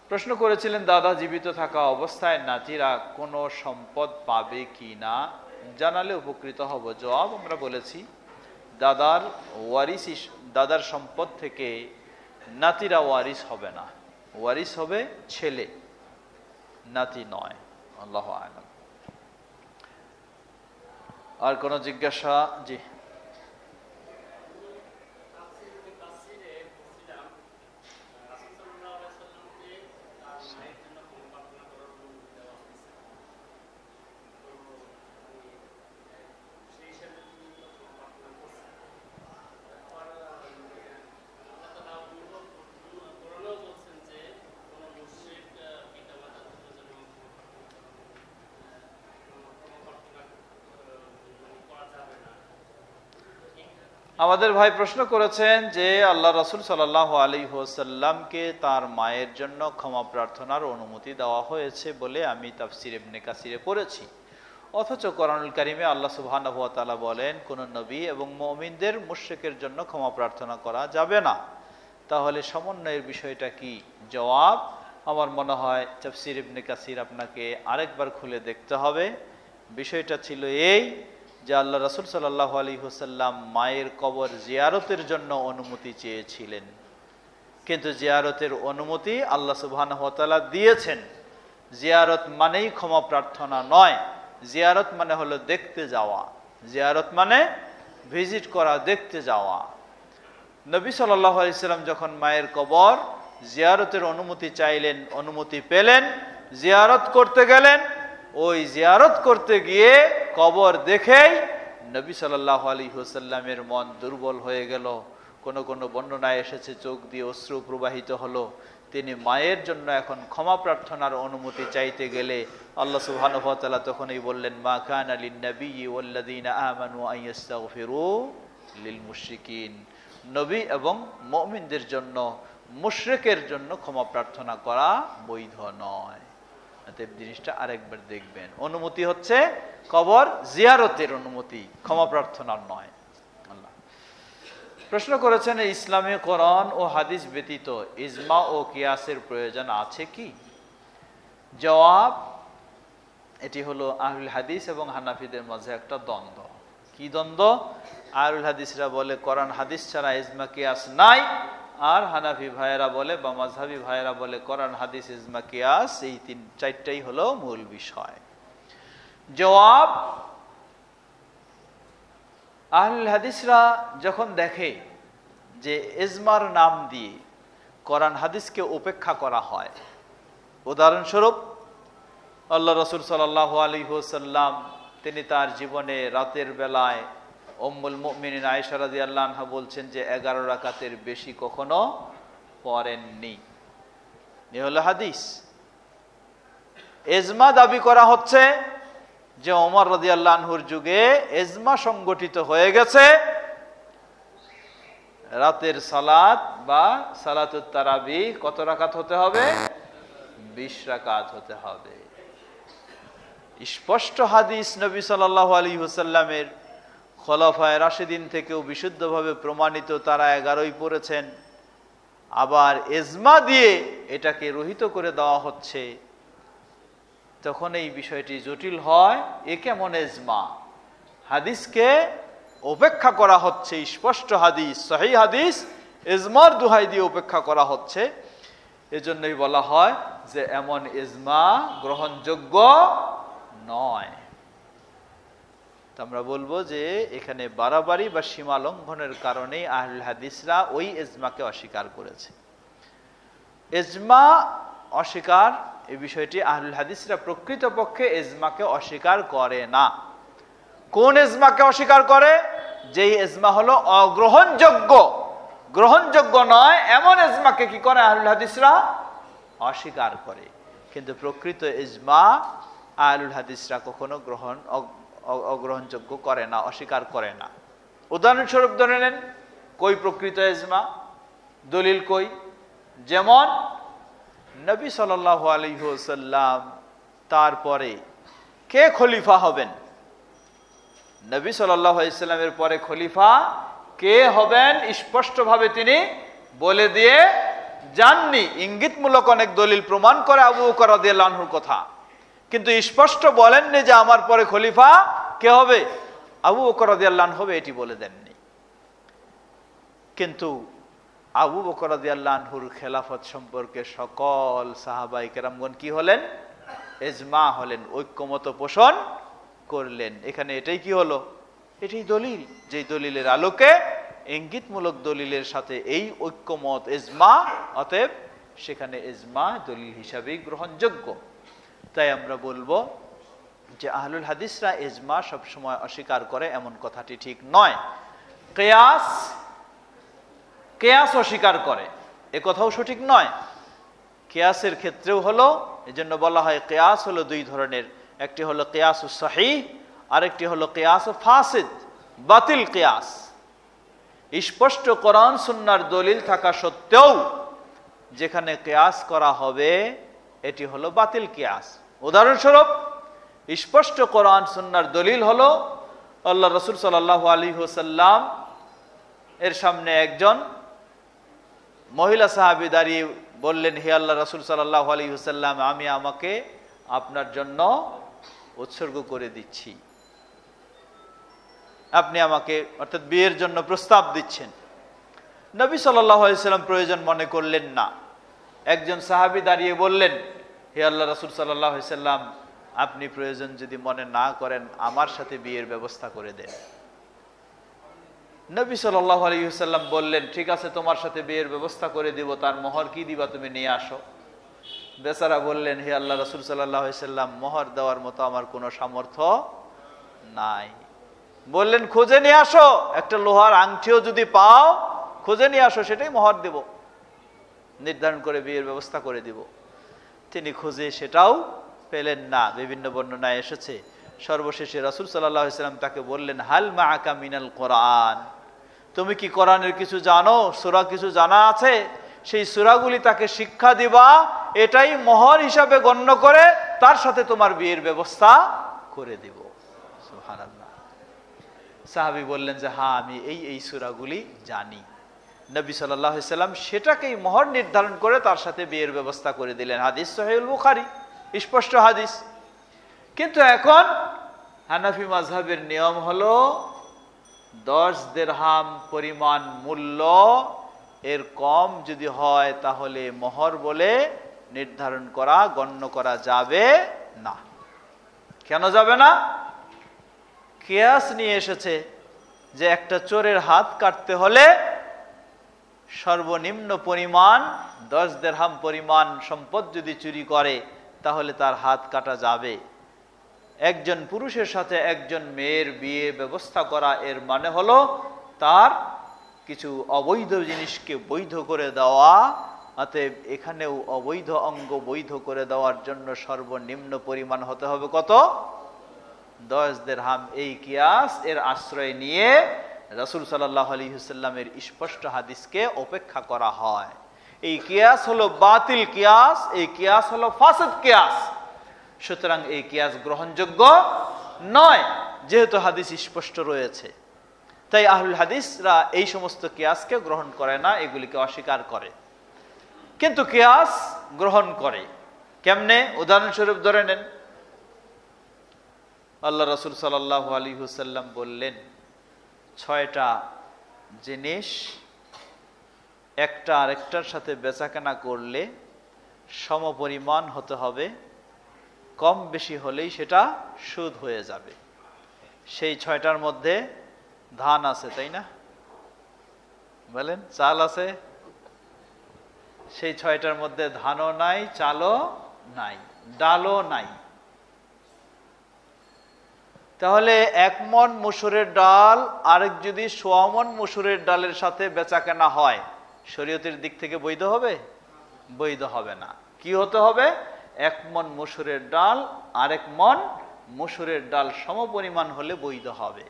প্রশ্ন করেছিলেন দাদা জীবিত থাকা অবস্থায় নাতিরা কোনো সম্পদ পাবে কি না জানালে উপকৃত হব। জবাব আমরা বলেছি দাদার সম্পদ থেকে নাতিরা ওয়ারিস হবে না, ওয়ারিস হবে ছেলে, নাতি নয়। আল্লাহু আ'লাম। আর কোন জিজ্ঞাসা? জি, আমাদের ভাই প্রশ্ন করেছেন যে আল্লাহ রাসূল সাল্লাল্লাহু আলাইহি ওয়াসাল্লামকে তার মায়ের জন্য ক্ষমা প্রার্থনার অনুমতি দেওয়া হয়েছে বলে আমি তাফসীর ইবনে কাসিরে পড়েছি, অথচ কোরআনুল কারীমে আল্লাহ সুবহানাহু ওয়া তাআলা বলেন কোন নবী এবং মুমিনদের মুশরিকের জন্য ক্ষমা প্রার্থনা করা যাবে না। তাহলে সমন্বয়ের বিষয়টা কি? জবাব, আমার মনে হয় তাফসীর ইবনে কাসির আপনাকে আরেকবার খুলে দেখতে হবে। বিষয়টা ছিল এই যে আল্লাহ রাসূল সাল্লাল্লাহু আলাইহি ওয়াসাল্লাম মায়ের কবর জিয়ারতের জন্য অনুমতি চেয়েছিলেন, কিন্তু জিয়ারতের অনুমতি আল্লাহ সুবহানাহু ওয়া তাআলা দিয়েছেন। জিয়ারত মানেই ক্ষমা প্রার্থনা নয়, জিয়ারত মানে হলো দেখতে যাওয়া, জিয়ারত মানে ভিজিট করা, দেখতে যাওয়া। নবী সাল্লাল্লাহু আলাইহি ওয়াসাল্লাম যখন মায়ের কবর জিয়ারতের অনুমতি চাইলেন, অনুমতি পেলেন, জিয়ারত করতে গেলেন। ওই জিয়ারত করতে গিয়ে কবর দেখেই নবী সাল্লাল্লাহু আলাইহি ওয়াসাল্লামের মন দুর্বল হয়ে গেল। কোন কোন বর্ণনায় এসেছে চোখ দিয়ে অশ্রু প্রবাহিত হলো। তিনি মায়ের জন্য এখন ক্ষমা প্রার্থনার অনুমতি চাইতে গেলে আল্লাহ সুবহানাহু ওয়া তাআলা তখনই বললেন, মা কানা লিন-নাবিয়্যি ওয়াল্লাযীনা আমানু আন ইস্তাগফিরু লিল মুশরিকিন। নবী এবং মুমিনদের জন্য মুশরিকের জন্য ক্ষমা প্রার্থনা করা বৈধ নয়। জিনিসটা আরেকবার দেখবেন, অনুমতি হচ্ছে কবর জিয়ারতের অনুমতি, ক্ষমা প্রার্থনার নয়। আল্লাহ প্রশ্ন করেছেন ইসলামে কোরআন ও হাদিস ব্যতীত ইজমা ও কিয়াসের প্রয়োজন আছে কি? জবাব, এটি হলো আহলুল হাদিস এবং হানাফিদের মাঝে একটা দ্বন্দ্ব। কি দ্বন্দ্ব? আহলুল হাদিসরা বলে কোরআন হাদিস ছাড়া ইজমা কিয়াস নাই, আর হানাফি ভাইয়েরা বলে বা মাযহাবী ভাইয়েরা বলে কোরআন হাদিস ইজমা কিয়াস, এই চারটাই হলো মূল বিষয়। জবাব, আহলুল হাদিসরা যখন দেখে যে ইজমার নাম দিয়ে কোরআন হাদিসকে উপেক্ষা করা হয়, উদাহরণস্বরূপ আল্লাহ রাসূল সাল্লাল্লাহু আলাইহি ওয়াসাল্লাম তিনি তার জীবনে রাতের বেলায় উম্মুল মুমিনিন আয়েশা রাদিয়াল্লাহু আনহা বলছেন যে 11 রাকাতের বেশি কখনো পড়েননি। এ হলো হাদিস। ইজমা দাবি করা হচ্ছে যে ওমর রাদিয়াল্লাহু আনহুর যুগে ইজমা সংগঠিত হয়ে গেছে, রাতের সালাত বা সালাতুত তারাবি কত রাকাত হতে হবে? 20 রাকাত হতে হবে। স্পষ্ট হাদিস নবী সাল্লাল্লাহু আলাইহি ওয়াসাল্লামের খোলাফায়ে রাশিদিন থেকেও বিশুদ্ধভাবে প্রমাণিত, তারা 11ই পড়েছেন। আবার ইজমা দিয়ে এটাকে রহিত করে দেওয়া হচ্ছে, তখন এই বিষয়টি জটিল হয়। এ কেমন ইজমা? হাদিসকে উপেক্ষা করা হচ্ছে, স্পষ্ট হাদিস, সহিহ হাদিস ইজমার দোহাই দিয়ে উপেক্ষা করা হচ্ছে। এজন্যই বলা হয় যে এমন ইজমা গ্রহণযোগ্য নয়। আমরা বলবো যে এখানে বাড়াবাড়ি বা সীমা লঙ্ঘনের কারণেই আহলুল হাদিসরা ওই ইজমাকে অস্বীকার করেছে। ইজমা অস্বীকার, এই বিষয়টি আহলুল হাদিসরা প্রকৃতপক্ষে ইজমাকে অস্বীকার করে না। কোন ইজমাকে অস্বীকার করে? যেই ইজমা হলো অগ্রহণযোগ্য, গ্রহণযোগ্য নয় এমন ইজমাকে কি করে? আহলুল হাদিসরা অস্বীকার করে। কিন্তু প্রকৃত ইজমা আহলুল হাদিসরা কখনো অগ্রহণযোগ্য করে না, অস্বীকার করে না। উদাহরণস্বরূপ ধরে নেন, কই প্রকৃত ইজমা, দলিল কই? যেমন নবী সাল্লাল্লাহু আলাইহি ওয়াসাল্লাম তারপরে কে খলিফা হবেন, নবী সাল্লাল্লাহু আলাইহি ওয়াসাল্লামের পরে খলিফা কে হবেন স্পষ্টভাবে তিনি বলে দিয়ে যাননি। ইঙ্গিতমূলক অনেক দলিল প্রমাণ করে আবু বকর রাদিয়াল্লাহু আনহুর কথা, কিন্তু স্পষ্ট বলেননি যে আমার পরে খলিফা কে হবে, আবু বকর রাদিয়াল্লাহু আনহু হবে, এটি বলে দেননি। কিন্তু আবু বকর রাদিয়াল্লাহু আনহুর খেলাফত সম্পর্কে সকল সাহাবায়ে কেরামগণ কি হলেন, ইজমা হলেন, ঐক্যমত পোষণ করলেন। এখানে এটাই কি হলো, এটাই দলিল, যে দলিলের আলোকে ইঙ্গিতমূলক দলিলের সাথে এই ঐক্যমত ইজমা, অতএব সেখানে ইজমা দলিল হিসাবেই গ্রহণযোগ্য। তাই আমরা বলবো যে আহলুল হাদিসরা ইজমা সবসময় অস্বীকার করে এমন কথাটি ঠিক নয়। কেয়াস অস্বীকার করে এ কথাও সঠিক নয়। কেয়াসের ক্ষেত্রেও হলো, এজন্য বলা হয় কেয়াস হলো দুই ধরনের, একটি হলো কেয়াসুস সহিহ, আরেকটি হলো কেয়াস ফাসিদ, বাতিল কেয়াস। স্পষ্ট কোরআন সুন্নাহর দলিল থাকা সত্ত্বেও যেখানে কেয়াস করা হবে এটি হলো বাতিল কেয়াস। উদাহরণস্বরূপ, স্পষ্ট কোরআন সুন্নাহর দলিল হলো আল্লাহ রাসূল সাল্লাল্লাহু আলাইহি ওয়াসাল্লাম এর সামনে একজন মহিলা সাহাবী দাঁড়িয়ে বললেন, হে আল্লাহ রাসূল সাল্লাল্লাহু আলাইহি ওয়াসাল্লাম, আমি আমাকে আপনার জন্য উৎসর্গ করে দিচ্ছি, আপনি আমাকে অর্থাৎ বিয়ের জন্য প্রস্তাব দিচ্ছেন। নবী সাল্লাল্লাহু আলাইহি ওয়াসাল্লাম প্রয়োজন মনে করলেন না। একজন সাহাবী দাঁড়িয়ে বললেন, হে আল্লাহ রাসূল সাল্লাল্লাহু আলাইহি ওয়াসাল্লাম, আপনি প্রয়োজন যদি মনে না করেন আমার সাথে বিয়ের ব্যবস্থা করে দেন। নবী সাল্লাল্লাহু আলাইহি ওয়াসাল্লাম বললেন, ঠিক আছে, তোমার সাথে বিয়ের ব্যবস্থা করে দিব, তার মোহর কি দিবা তুমি নিয়ে আসো। বেচারা বললেন, হে আল্লাহ রাসূল সাল্লাল্লাহু আলাইহি ওয়াসাল্লাম, মোহর দেওয়ার মতো আমার কোনো সামর্থ্য নাই। বললেন, খুঁজে নিয়ে আসো, একটা লোহার আংটিও যদি পাও খুঁজে নিয়ে আসো, সেটাই মোহর দেব, নির্ধারণ করে বিয়ের ব্যবস্থা করে দিব। তিনি খুঁজে সেটাও পেলেন না। বিভিন্ন বর্ণনায় এসেছে সর্বশেষে রাসূল সাল্লাল্লাহু আলাইহি ওয়াসাল্লাম তাকে বললেন, হাল মাআকা মিনাল কোরআন, তুমি কি কোরআনের কিছু জানো, সূরা কিছু জানা আছে, সেই সূরাগুলি তাকে শিক্ষা দিবা, এটাই মোহর হিসাবে গণ্য করে তার সাথে তোমার বিয়ের ব্যবস্থা করে দিব। সুবহানাল্লাহ। সাহাবী বললেন যে হ্যাঁ, আমি এই সূরাগুলি জানি। নবী সাল্লাল্লাহু আলাইহি ওয়াসাল্লাম সেটাকেই মোহর নির্ধারণ করে তার সাথে বিয়ের ব্যবস্থা করে দিলেন। হাদিস সহিহুল বুখারী, স্পষ্ট হাদিস। কিন্তু এখন হানাফি মাযহাবের নিয়ম হলো 10 দিরহাম পরিমাণ মূল্য, এর কম যদি হয় তাহলে মোহর বলে নির্ধারণ করা, গণ্য করা যাবে না। কেন যাবে না? কিয়াস নিয়ে এসেছে যে একটা চোরের হাত কাটতে হলে সর্বনিম্ন পরিমাণ 10 দিরহাম পরিমাণ সম্পদ যদি চুরি করে তাহলে তার হাত কাটা যাবে। একজন পুরুষের সাথে একজন মেয়ের বিয়ে ব্যবস্থা করা, এর মানে হলো তার কিছু অবৈধ জিনিসকে বৈধ করে দেওয়া। অতএব এখানেও অবৈধ অঙ্গ বৈধ করে দেওয়ার জন্য সর্বনিম্ন পরিমাণ হতে হবে কত? 10 দিরহাম। এই কিয়াস এর আশ্রয় নিয়ে রাসূল সাল্লাল্লাহু আলাইহি ওয়াসাল্লামের স্পষ্ট হাদিসকে উপেক্ষা করা হয়। এই কিয়াস হলো বাতিল কিয়াস, এই কিয়াস হলো ফাসিদ কিয়াস। সুতরাং এই কিয়াস গ্রহণযোগ্য নয়, যেহেতু হাদিস স্পষ্ট রয়েছে। তাই আহলুল হাদিসরা এই সমস্ত কিয়াসকে গ্রহণ করে না, এগুলিকে অস্বীকার করে। কিন্তু কিয়াস গ্রহণ করে কেমনে? উদাহরণস্বরূপ ধরে নেন, আল্লাহ রাসূল সাল্লাল্লাহু আলাইহি ওয়াসাল্লাম বললেন 6টা জিনিস একটা আরেকটার সাথে বেচাকেনা করলে সমপরিমাণ হতে হবে, কম বেশি হলেই সেটা সুদ হয়ে যাবে। সেই 6টার মধ্যে ধান আছে, তাই না? বলেন, চাল আছে? সেই 6টার মধ্যে ধানও নাই, চালও নাই, ডালও নাই। তাহলে 1 মণ মসুরের ডাল আরেক যদি 100 মণ মসুরের ডালের সাথে বেচাকেনা হয়, শরীয়তের দিক থেকে বৈধ হবে? বৈধ হবে না। কি হতে হবে? 1 মণ মসুরের ডাল আরেক মণ মসুরের ডাল সমপরিমাণ হলে বৈধ হবে।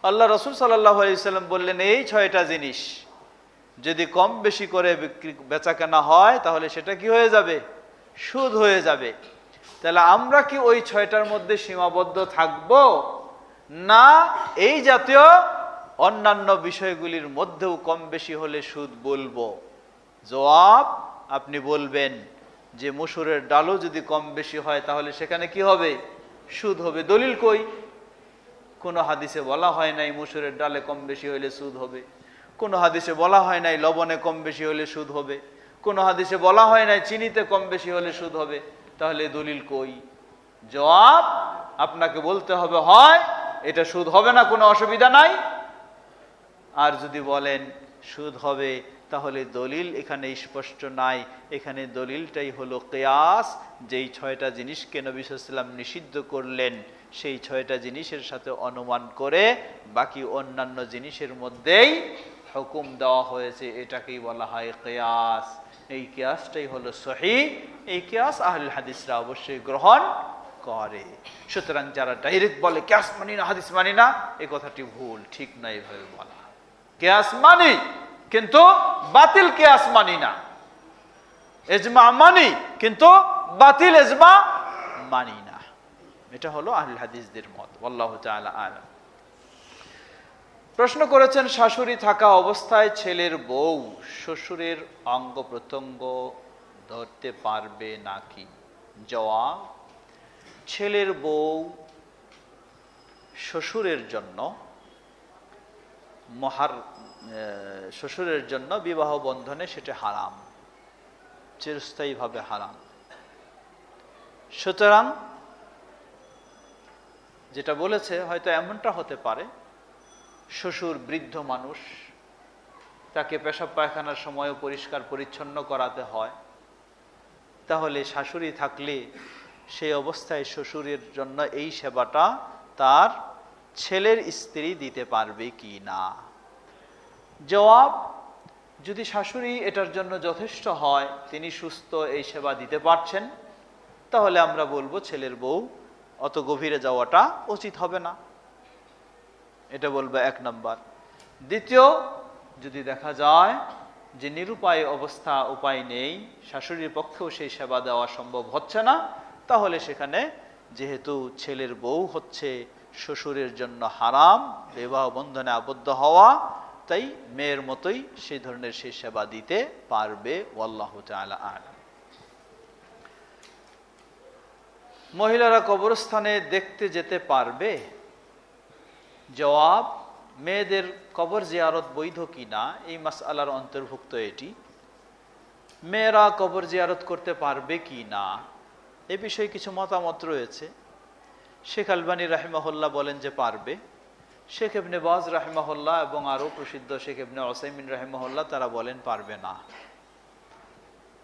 আল্লাহ রাসূল সাল্লাল্লাহু আলাইহি ওয়াসাল্লাম বললেন, এই 6টা জিনিস যদি কম বেশি করে বেচাকেনা হয় তাহলে সেটা কি হয়ে যাবে? সুদ হয়ে যাবে। তাহলে আমরা কি ওই 6টার মধ্যে সীমাবদ্ধ থাকব, না এই জাতীয় অন্যান্য বিষয়গুলির মধ্যেও কম বেশি হলে সুদ বলবো? জবাব, আপনি বলবেন যে মসুরের ডালও যদি কম বেশি হয় তাহলে সেখানে কি হবে? সুদ হবে। দলিল কই? কোনো হাদিসে বলা হয় নাই মসুরের ডালে কম বেশি হইলে সুদ হবে, কোনো হাদিসে বলা হয় নাই লবণে কম বেশি হলে সুদ হবে, কোনো হাদিসে বলা হয় নাই চিনিতে কম বেশি হলে সুদ হবে। তাহলে দলিল কই? জবাব, আপনাকে বলতে হবে হয় এটা সুদ হবে না, কোনো অসুবিধা নাই। আর যদি বলেন সুদ হবে, তাহলে দলিল এখানে স্পষ্ট নাই। এখানে দলিলটাই হলো কিয়াস, যেই 6টা জিনিসকে নবী সাল্লাল্লাহু আলাইহি ওয়াসাল্লাম নিষিদ্ধ করলেন সেই 6টা জিনিসের সাথে অনুমান করে বাকি অন্যান্য জিনিসের মধ্যেই হুকুম দেওয়া হয়েছে, এটাকেই বলা হয় কিয়াস। এই কিয়াসটাই হলো সহিহ। এই কিয়াস আহলুল হাদিসরা অবশ্যই গ্রহণ করে। সুতরাং যারা ডাইরেক্ট বলে কিয়াস মানি না, হাদিস মানি না, এই কথাটি ভুল, ঠিক না এইভাবে বলা। কিয়াস মানি, কিন্তু বাতিল কিয়াস মানি না। ইজমা মানি, কিন্তু বাতিল ইজমা মানি না। এটা হলো আহলুল হাদিসদের মত। আল্লাহু তাআলা আ'লাম। প্রশ্ন করেছেন, শাশুড়ি থাকা অবস্থায় ছেলের বউ শ্বশুরের অঙ্গ প্রত্যঙ্গ ধরতে পারবে নাকি? জবাব, ছেলের বউ শ্বশুরের জন্য শ্বশুরের জন্য বিবাহ বন্ধনে সেটা হারাম, চিরস্থায়ীভাবে হারাম। সুতরাং যেটা বলেছে হয়তো এমনটা হতে পারে, শ্বশুর বৃদ্ধ মানুষ, তাকে পেশাব পায়খানার সময়ও পরিষ্কার পরিচ্ছন্ন করাতে হয়, তাহলে শাশুড়ি থাকলে সেই অবস্থায় শ্বশুরের জন্য এই সেবাটা তার ছেলের স্ত্রী দিতে পারবে কি না? জবাব, যদি শাশুড়ি এটার জন্য যথেষ্ট হয়, তিনি সুস্থ, এই সেবা দিতে পারছেন, তাহলে আমরা বলবো ছেলের বউ অত গভীরে যাওয়াটা উচিত হবে না। এটা বলবো 1 নম্বর। দ্বিতীয়, যদি দেখা যায় যে নিরুপায় অবস্থা, উপায় নেই, শাশুড়ির পক্ষেও সেই সেবা দেওয়া সম্ভব হচ্ছে না, তাহলে সেখানে যেহেতু ছেলের বউ হচ্ছে শ্বশুরের জন্য হারাম, বিবাহ বন্ধনে আবদ্ধ হওয়া, তাই মেয়ের মতোই সেই ধরনের সেই সেবা দিতে পারবে। আল্লাহু তাআলা আ'লাম। মহিলারা কবরস্থানে দেখতে যেতে পারবে? জবাব, মেয়েদের কবর জিয়ারত বৈধ কিনা এই মাসআলার অন্তর্ভুক্ত এটি। মেয়েরা কবর জিয়ারত করতে পারবে কি না এ বিষয়ে কিছু মতামত রয়েছে। শেখ আলবানী রাহিমাহুল্লাহ বলেন যে পারবে। শেখ ইবনে বাজ রাহিমাহুল্লাহ এবং আরও প্রসিদ্ধ শেখ ইবনে উসাইমিন রাহিমাহুল্লাহ তারা বলেন পারবে না।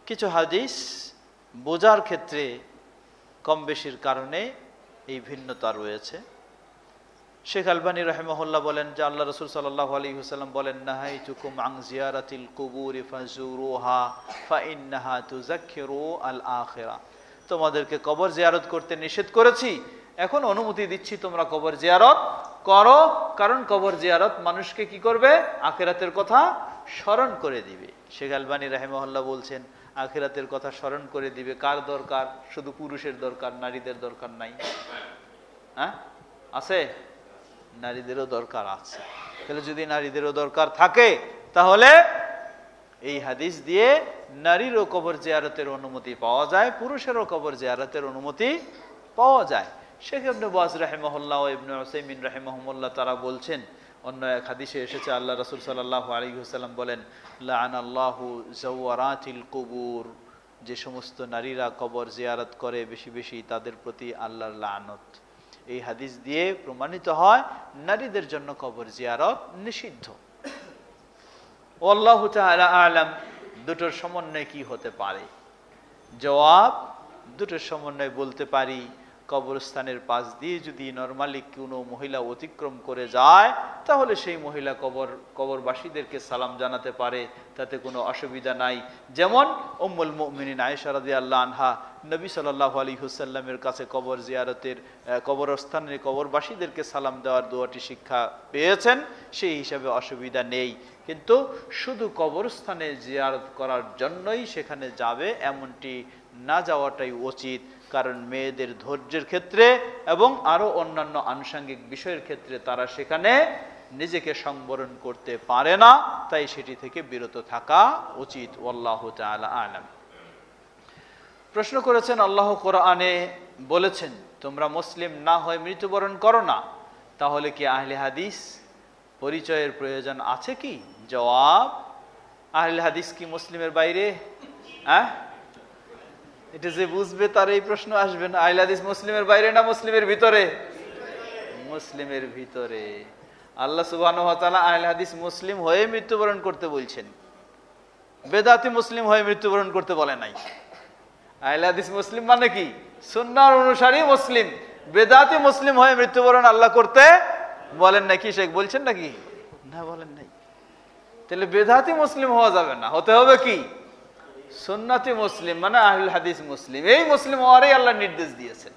কিছু হাদিস বোঝার ক্ষেত্রে কম বেশির কারণে এই ভিন্নতা রয়েছে। শেখ আলবানী রাহিমাহুল্লাহ বলেন যে আল্লাহ রাসূল সাল্লাল্লাহু আলাইহি ওয়াসাল্লাম বলেন, নাহাইতুকুম আন জিয়ারাতিল কুবুরি ফাজুরুহা ফাইন্নাহা তুযাক্কিরু আল আখিরা। তোমাদেরকে কবর জিয়ারত করতে নিষেধ করেছি, এখন অনুমতি দিচ্ছি তোমরা কবর জিয়ারত করো, কারণ কবর জিয়ারত মানুষকে কি করবে? আখিরাতের কথা স্মরণ করে দিবে। শেখ আলবানী রাহিমাহুল্লাহ বলছেন আখিরাতের কথা স্মরণ করে দিবে কার দরকার? শুধু পুরুষের দরকার, নারীদের দরকার নাই? হ্যাঁ, আছে, নারীদেরও দরকার আছে। তাহলে যদি নারীদেরও দরকার থাকে, তাহলে এই হাদিস দিয়ে নারীরও কবর জিয়ারতের অনুমতি পাওয়া যায়, পুরুষেরও কবর জিয়ারতের অনুমতি পাওয়া যায়। শেখ ইবনে বাজ রাহিমাহুল্লাহ ও ইবনে উসাইমিন রাহিমাহুল্লাহ তারা বলছেন, অন্য এক হাদিসে এসেছে আল্লাহ রাসূল সাল্লাল্লাহু আলাইহি ওয়াসাল্লাম বলেন, লাআনাল্লাহু যাওয়ারাতিল কুবুর, যে সমস্ত নারীরা কবর জিয়ারত করে বেশি বেশি, তাদের প্রতি আল্লাহর লানত। এই হাদিস দিয়ে প্রমাণিত হয় নারীদের জন্য কবর জিয়ারত নিষিদ্ধ। আল্লাহু তাআলা আ'লাম। দুটোর সমন্বয় কি হতে পারে? জবাব, দুটোর সমন্বয় বলতে পারি, কবরস্থানের পাশ দিয়ে যদি নরমালি কোনো মহিলা অতিক্রম করে যায়, তাহলে সেই মহিলা কবরবাসীদেরকে সালাম জানাতে পারে, তাতে কোনো অসুবিধা নাই। যেমন উম্মুল মুমিনিন আয়েশা রাদিয়াল্লাহু আনহা নবী সাল্লাল্লাহু আলাইহি ওয়াসাল্লামের কাছে কবর জিয়ারতের, কবরস্থানের কবরবাসীদেরকে সালাম দেওয়ার দোয়াটি শিক্ষা পেয়েছেন, সেই হিসাবে অসুবিধা নেই। কিন্তু শুধু কবরস্থানে জিয়ারত করার জন্যই সেখানে যাবে এমনটি না যাওয়াটাই উচিত, কারণ মেয়েদের ধৈর্যের ক্ষেত্রে এবং আরো অন্যান্য আনুষঙ্গিক বিষয়ের ক্ষেত্রে তারা সেখানে নিজেকে সংবরণ করতে পারে না, তাই সেটি থেকে বিরত থাকা উচিত। আল্লাহু তাআলা আ'লাম। প্রশ্ন করেছেন, আল্লাহ কোরআনে বলেছেন তোমরা মুসলিম না হয়ে মৃত্যুবরণ করো না, তাহলে কি আহলে হাদিস পরিচয়ের প্রয়োজন আছে কি? জবাব, আহলে হাদিস কি মুসলিমের বাইরে? এটা যে বুঝবে তার এই প্রশ্ন আসবে না। আহলে হাদিস মুসলিমের বাইরে না মুসলিমের ভিতরে? মুসলিমের ভিতরে। আল্লাহ সুবহানাহু ওয়া তাআলা আহলে হাদিস মুসলিম হয়ে মৃত্যুবরণ করতে বলছেন, বেদাতি মুসলিম হয়ে মৃত্যুবরণ করতে বলে নাই। আহলে হাদিস মুসলিম মানে কি? সুন্নাহর অনুসারী মুসলিম। বেদাতি মুসলিম হয়ে মৃত্যুবরণ আল্লাহ করতে বলেন নাকি? শেখ বলছেন নাকি? না, বলেন নাই। তাহলে বেদাতি মুসলিম হওয়া যাবে না, হতে হবে কি? সুন্নাতি মুসলিম, মানে আহলে হাদিস মুসলিম। এই মুসলিম হওয়ারই আল্লাহ নির্দেশ দিয়েছেন।